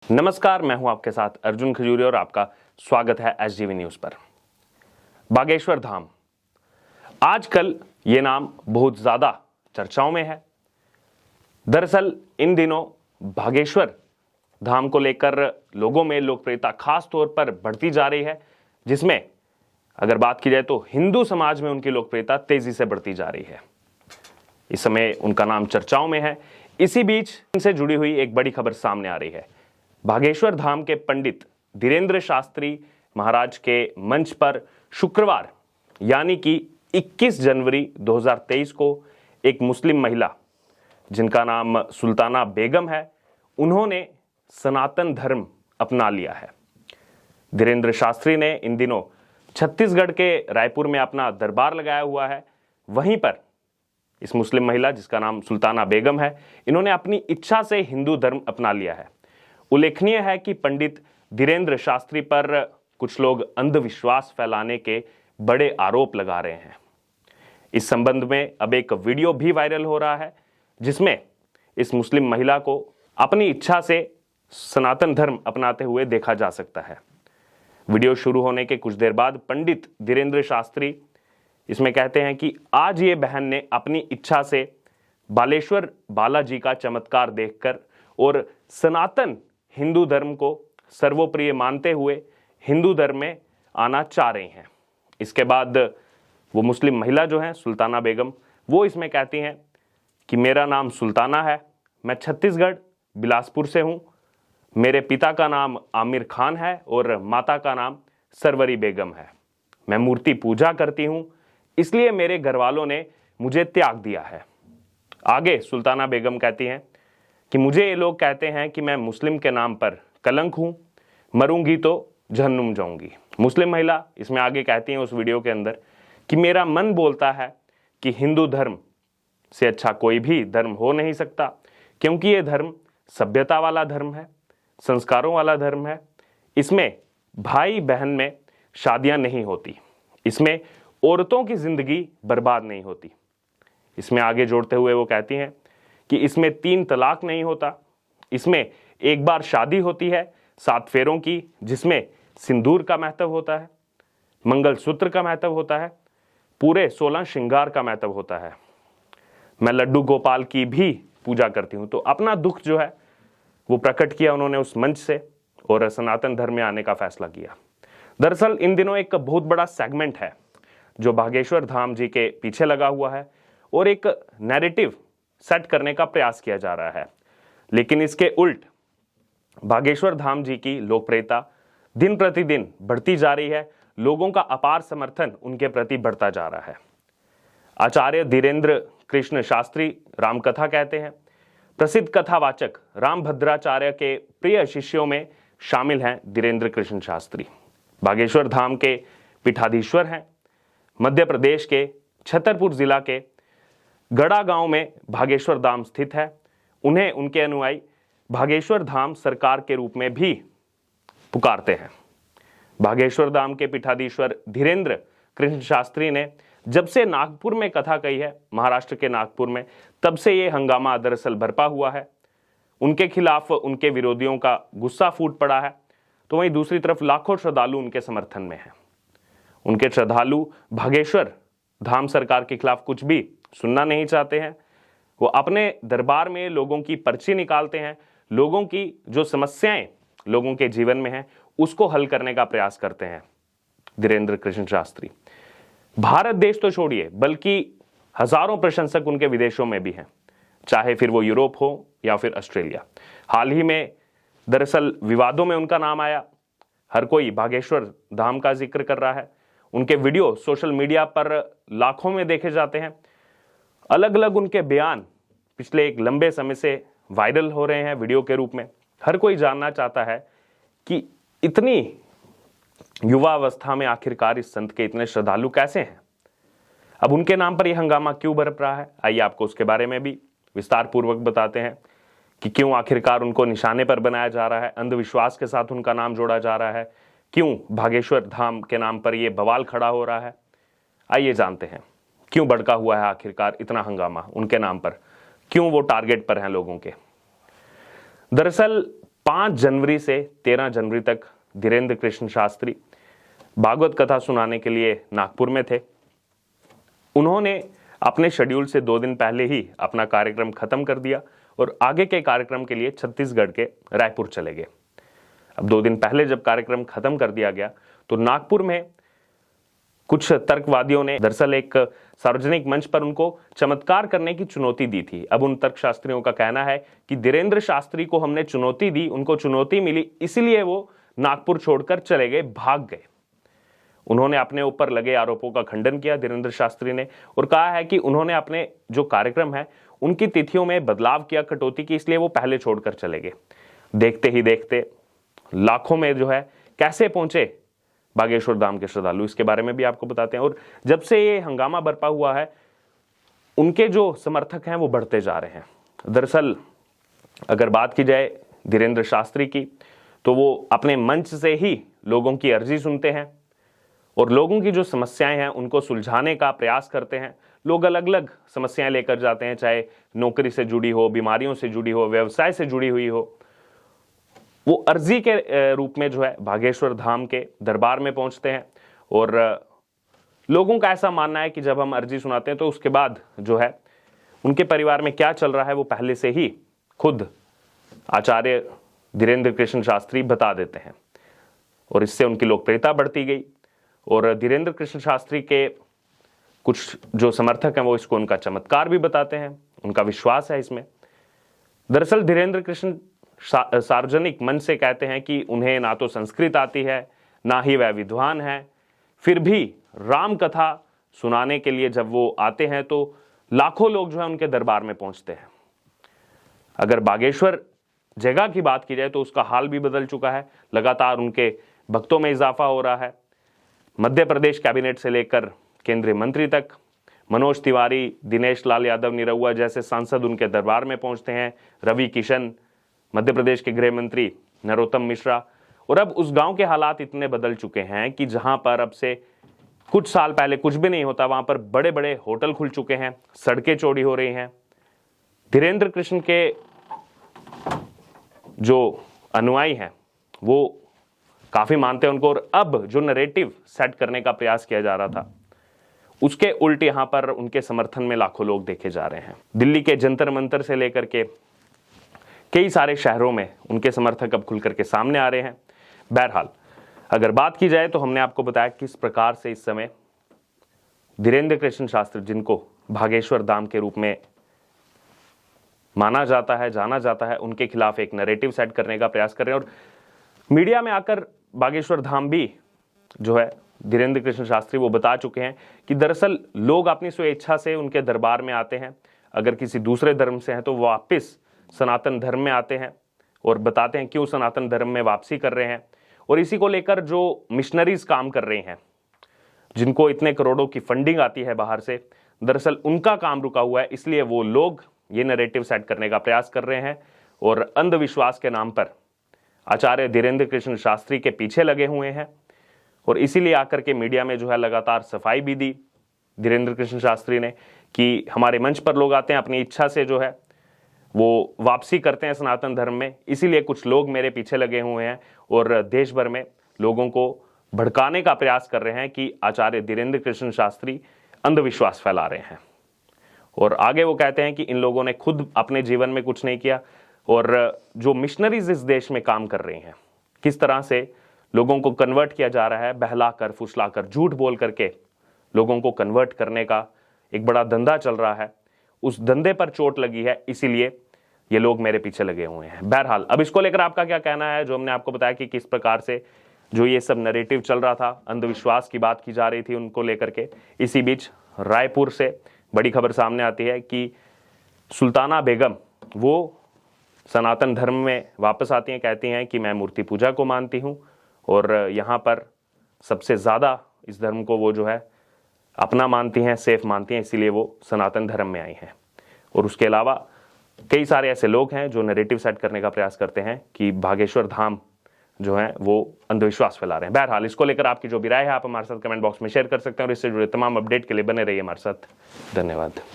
नमस्कार, मैं हूं आपके साथ अर्जुन खजूरिया और आपका स्वागत है एसजीवी न्यूज पर। बागेश्वर धाम, आजकल ये नाम बहुत ज्यादा चर्चाओं में है। दरअसल इन दिनों बागेश्वर धाम को लेकर लोगों में लोकप्रियता खास तौर पर बढ़ती जा रही है, जिसमें अगर बात की जाए तो हिंदू समाज में उनकी लोकप्रियता तेजी से बढ़ती जा रही है। इस समय उनका नाम चर्चाओं में है। इसी बीच इनसे जुड़ी हुई एक बड़ी खबर सामने आ रही है। बागेश्वर धाम के पंडित धीरेंद्र शास्त्री महाराज के मंच पर शुक्रवार यानी कि 21 जनवरी 2023 को एक मुस्लिम महिला जिनका नाम सुल्ताना बेगम है, उन्होंने सनातन धर्म अपना लिया है। धीरेंद्र शास्त्री ने इन दिनों छत्तीसगढ़ के रायपुर में अपना दरबार लगाया हुआ है। वहीं पर इस मुस्लिम महिला जिसका नाम सुल्ताना बेगम है, इन्होंने अपनी इच्छा से हिंदू धर्म अपना लिया है। उल्लेखनीय है कि पंडित धीरेंद्र शास्त्री पर कुछ लोग अंधविश्वास फैलाने के बड़े आरोप लगा रहे हैं। इस संबंध में अब एक वीडियो भी वायरल हो रहा है, जिसमें इस मुस्लिम महिला को अपनी इच्छा से सनातन धर्म अपनाते हुए देखा जा सकता है। वीडियो शुरू होने के कुछ देर बाद पंडित धीरेंद्र शास्त्री इसमें कहते हैं कि आज ये बहन ने अपनी इच्छा से बालेश्वर बालाजी का चमत्कार देखकर और सनातन हिंदू धर्म को सर्वोप्रिय मानते हुए हिंदू धर्म में आना चाह रही हैं। इसके बाद वो मुस्लिम महिला जो है सुल्ताना बेगम, वो इसमें कहती हैं कि मेरा नाम सुल्ताना है, मैं छत्तीसगढ़ बिलासपुर से हूँ, मेरे पिता का नाम आमिर खान है और माता का नाम सरवरी बेगम है। मैं मूर्ति पूजा करती हूँ, इसलिए मेरे घर वालों ने मुझे त्याग दिया है। आगे सुल्ताना बेगम कहती हैं कि मुझे ये लोग कहते हैं कि मैं मुस्लिम के नाम पर कलंक हूं, मरूंगी तो जहन्नुम जाऊंगी। मुस्लिम महिला इसमें आगे कहती हैं उस वीडियो के अंदर कि मेरा मन बोलता है कि हिंदू धर्म से अच्छा कोई भी धर्म हो नहीं सकता, क्योंकि ये धर्म सभ्यता वाला धर्म है, संस्कारों वाला धर्म है। इसमें भाई बहन में शादियां नहीं होती, इसमें औरतों की जिंदगी बर्बाद नहीं होती। इसमें आगे जोड़ते हुए वो कहती हैं कि इसमें 3 तलाक नहीं होता, इसमें एक बार शादी होती है 7 फेरों की, जिसमें सिंदूर का महत्व होता है, मंगलसूत्र का महत्व होता है, पूरे 16 श्रृंगार का महत्व होता है। मैं लड्डू गोपाल की भी पूजा करती हूं। तो अपना दुख जो है वो प्रकट किया उन्होंने उस मंच से और सनातन धर्म में आने का फैसला किया। दरअसल इन दिनों एक बहुत बड़ा सेगमेंट है जो बागेश्वर धाम जी के पीछे लगा हुआ है और एक नैरेटिव सेट करने का प्रयास किया जा रहा है, लेकिन इसके उल्ट बागेश्वर धाम जी की लोकप्रियता दिन प्रतिदिन बढ़ती जा रही है। लोगों का अपार समर्थन उनके प्रति बढ़ता जा रहा है। आचार्य धीरेंद्र कृष्ण शास्त्री रामकथा कहते हैं। प्रसिद्ध कथावाचक रामभद्राचार्य के प्रिय शिष्यों में शामिल हैं धीरेंद्र कृष्ण शास्त्री। बागेश्वर धाम के पीठाधीश्वर हैं। मध्य प्रदेश के छतरपुर जिला के गड़ा गांव में बागेश्वर धाम स्थित है। उन्हें उनके अनुयायी बागेश्वर धाम सरकार के रूप में भी पुकारते हैं। बागेश्वर धाम के पीठाधीश्वर धीरेंद्र कृष्ण शास्त्री ने जब से नागपुर में कथा कही है, महाराष्ट्र के नागपुर में, तब से ये हंगामा दरअसल बरपा हुआ है। उनके खिलाफ उनके विरोधियों का गुस्सा फूट पड़ा है, तो वहीं दूसरी तरफ लाखों श्रद्धालु उनके समर्थन में हैं। उनके श्रद्धालु बागेश्वर धाम सरकार के खिलाफ कुछ भी सुनना नहीं चाहते हैं। वो अपने दरबार में लोगों की पर्ची निकालते हैं, लोगों की जो समस्याएं लोगों के जीवन में हैं उसको हल करने का प्रयास करते हैं धीरेंद्र कृष्ण शास्त्री। भारत देश तो छोड़िए, बल्कि हजारों प्रशंसक उनके विदेशों में भी हैं, चाहे फिर वो यूरोप हो या फिर ऑस्ट्रेलिया। हाल ही में दरअसल विवादों में उनका नाम आया। हर कोई बागेश्वर धाम का जिक्र कर रहा है। उनके वीडियो सोशल मीडिया पर लाखों में देखे जाते हैं। अलग अलग उनके बयान पिछले एक लंबे समय से वायरल हो रहे हैं वीडियो के रूप में। हर कोई जानना चाहता है कि इतनी युवा अवस्था में आखिरकार इस संत के इतने श्रद्धालु कैसे हैं। अब उनके नाम पर यह हंगामा क्यों बरप रहा है, आइए आपको उसके बारे में भी विस्तार पूर्वक बताते हैं कि क्यों आखिरकार उनको निशाने पर बनाया जा रहा है, अंधविश्वास के साथ उनका नाम जोड़ा जा रहा है, क्यों बागेश्वर धाम के नाम पर यह बवाल खड़ा हो रहा है। आइए जानते हैं क्यों भड़का हुआ है आखिरकार इतना हंगामा उनके नाम पर, क्यों वो टारगेट पर हैं लोगों के। दरअसल 5 जनवरी से 13 जनवरी तक धीरेन्द्र कृष्ण शास्त्री भागवत कथा सुनाने के लिए नागपुर में थे। उन्होंने अपने शेड्यूल से 2 दिन पहले ही अपना कार्यक्रम खत्म कर दिया और आगे के कार्यक्रम के लिए छत्तीसगढ़ के रायपुर चले गए। अब 2 दिन पहले जब कार्यक्रम खत्म कर दिया गया तो नागपुर में कुछ तर्कवादियों ने दरअसल एक सार्वजनिक मंच पर उनको चमत्कार करने की चुनौती दी थी। अब उन तर्कशास्त्रियों का कहना है कि धीरेन्द्र शास्त्री को हमने चुनौती दी, उनको चुनौती मिली, इसलिए वो नागपुर छोड़कर चले गए, भाग गए। उन्होंने अपने ऊपर लगे आरोपों का खंडन किया धीरेन्द्र शास्त्री ने और कहा है कि उन्होंने अपने जो कार्यक्रम है उनकी तिथियों में बदलाव किया, कटौती की, इसलिए वो पहले छोड़कर चले गए। देखते ही देखते लाखों में जो है कैसे पहुंचे बागेश्वर धाम के श्रद्धालु, इसके बारे में भी आपको बताते हैं। और जब से ये हंगामा बरपा हुआ है उनके जो समर्थक हैं वो बढ़ते जा रहे हैं। दरअसल अगर बात की जाए धीरेन्द्र शास्त्री की तो वो अपने मंच से ही लोगों की अर्जी सुनते हैं और लोगों की जो समस्याएं हैं उनको सुलझाने का प्रयास करते हैं। लोग अलग अलग समस्याएं लेकर जाते हैं, चाहे नौकरी से जुड़ी हो, बीमारियों से जुड़ी हो, व्यवसाय से जुड़ी हुई हो। वो अर्जी के रूप में जो है बागेश्वर धाम के दरबार में पहुंचते हैं और लोगों का ऐसा मानना है कि जब हम अर्जी सुनाते हैं तो उसके बाद जो है उनके परिवार में क्या चल रहा है वो पहले से ही खुद आचार्य धीरेन्द्र कृष्ण शास्त्री बता देते हैं और इससे उनकी लोकप्रियता बढ़ती गई। और धीरेन्द्र कृष्ण शास्त्री के कुछ जो समर्थक हैं वो इसको उनका चमत्कार भी बताते हैं, उनका विश्वास है इसमें। दरअसल धीरेन्द्र कृष्ण सार्वजनिक मंच से कहते हैं कि उन्हें ना तो संस्कृत आती है ना ही वह विद्वान है, फिर भी राम कथा सुनाने के लिए जब वो आते हैं तो लाखों लोग जो है उनके दरबार में पहुंचते हैं। अगर बागेश्वर जगह की बात की जाए तो उसका हाल भी बदल चुका है, लगातार उनके भक्तों में इजाफा हो रहा है। मध्य प्रदेश कैबिनेट से लेकर केंद्रीय मंत्री तक मनोज तिवारी, दिनेश लाल यादव निरहुआ जैसे सांसद उनके दरबार में पहुंचते हैं। रवि किशन, मध्य प्रदेश के गृह मंत्री नरोत्तम मिश्रा। और अब उस गांव के हालात इतने बदल चुके हैं कि जहां पर अब से कुछ साल पहले कुछ भी नहीं होता, वहां पर बड़े बड़े होटल खुल चुके हैं, सड़कें चौड़ी हो रही हैं। धीरेन्द्र कृष्ण के जो अनुयायी हैं वो काफी मानते हैं उनको। और अब जो नैरेटिव सेट करने का प्रयास किया जा रहा था उसके उल्टे यहां पर उनके समर्थन में लाखों लोग देखे जा रहे हैं। दिल्ली के जंतर मंतर से लेकर के कई सारे शहरों में उनके समर्थक अब खुल करके सामने आ रहे हैं। बहरहाल अगर बात की जाए तो हमने आपको बताया किस प्रकार से इस समय धीरेन्द्र कृष्ण शास्त्री, जिनको भागेश्वर धाम के रूप में माना जाता है, जाना जाता है, उनके खिलाफ एक नैरेटिव सेट करने का प्रयास कर रहे हैं। और मीडिया में आकर बागेश्वर धाम भी जो है धीरेन्द्र कृष्ण शास्त्री वो बता चुके हैं कि दरअसल लोग अपनी स्वेच्छा से उनके दरबार में आते हैं। अगर किसी दूसरे धर्म से हैं तो वापस सनातन धर्म में आते हैं और बताते हैं क्यों सनातन धर्म में वापसी कर रहे हैं। और इसी को लेकर जो मिशनरीज काम कर रही हैं, जिनको इतने करोड़ों की फंडिंग आती है बाहर से, दरअसल उनका काम रुका हुआ है, इसलिए वो लोग ये नैरेटिव सेट करने का प्रयास कर रहे हैं और अंधविश्वास के नाम पर आचार्य धीरेन्द्र कृष्ण शास्त्री के पीछे लगे हुए हैं। और इसीलिए आकर के मीडिया में जो है लगातार सफाई भी दी धीरेन्द्र कृष्ण शास्त्री ने कि हमारे मंच पर लोग आते हैं, अपनी इच्छा से जो है वो वापसी करते हैं सनातन धर्म में, इसीलिए कुछ लोग मेरे पीछे लगे हुए हैं और देश भर में लोगों को भड़काने का प्रयास कर रहे हैं कि आचार्य धीरेन्द्र कृष्ण शास्त्री अंधविश्वास फैला रहे हैं। और आगे वो कहते हैं कि इन लोगों ने खुद अपने जीवन में कुछ नहीं किया और जो मिशनरीज इस देश में काम कर रही हैं, किस तरह से लोगों को कन्वर्ट किया जा रहा है, बहलाकर, फुसलाकर, झूठ बोल करके लोगों को कन्वर्ट करने का एक बड़ा धंधा चल रहा है। उस धंधे पर चोट लगी है, इसीलिए ये लोग मेरे पीछे लगे हुए हैं। बहरहाल अब इसको लेकर आपका क्या कहना है? जो हमने आपको बताया कि किस प्रकार से जो ये सब नैरेटिव चल रहा था, अंधविश्वास की बात की जा रही थी उनको लेकर के। इसी बीच रायपुर से बड़ी खबर सामने आती है कि सुल्ताना बेगम वो सनातन धर्म में वापस आती हैं, कहती हैं कि मैं मूर्ति पूजा को मानती हूँ और यहाँ पर सबसे ज़्यादा इस धर्म को वो जो है अपना मानती हैं, सेफ मानती हैं, इसीलिए वो सनातन धर्म में आई हैं। और उसके अलावा कई सारे ऐसे लोग हैं जो नैरेटिव सेट करने का प्रयास करते हैं कि भागेश्वर धाम जो है वो अंधविश्वास फैला रहे हैं। बहरहाल इसको लेकर आपकी जो भी राय है आप हमारे साथ कमेंट बॉक्स में शेयर कर सकते हैं और इससे जुड़े तमाम अपडेट के लिए बने रहिए हमारे साथ। धन्यवाद।